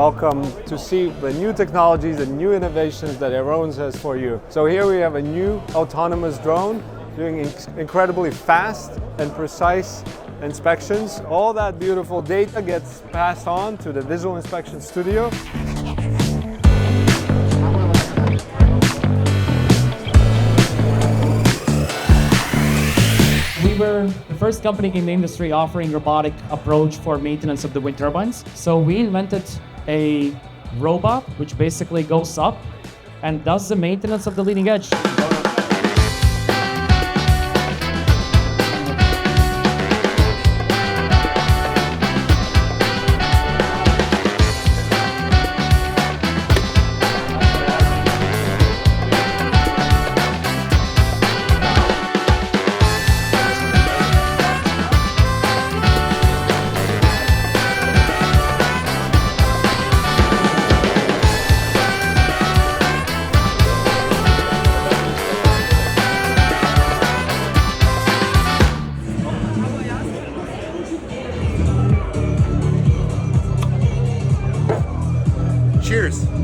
welcome to see the new technologies and new innovations that Aerones has for you. So here we have a new autonomous drone doing incredibly fast and precise inspections. All that beautiful data gets passed on to the visual inspection studio. We were the first company in the industry offering robotic approach for maintenance of the wind turbines. So we invented a robot which basically goes up and does the maintenance of the leading edge. Cheers.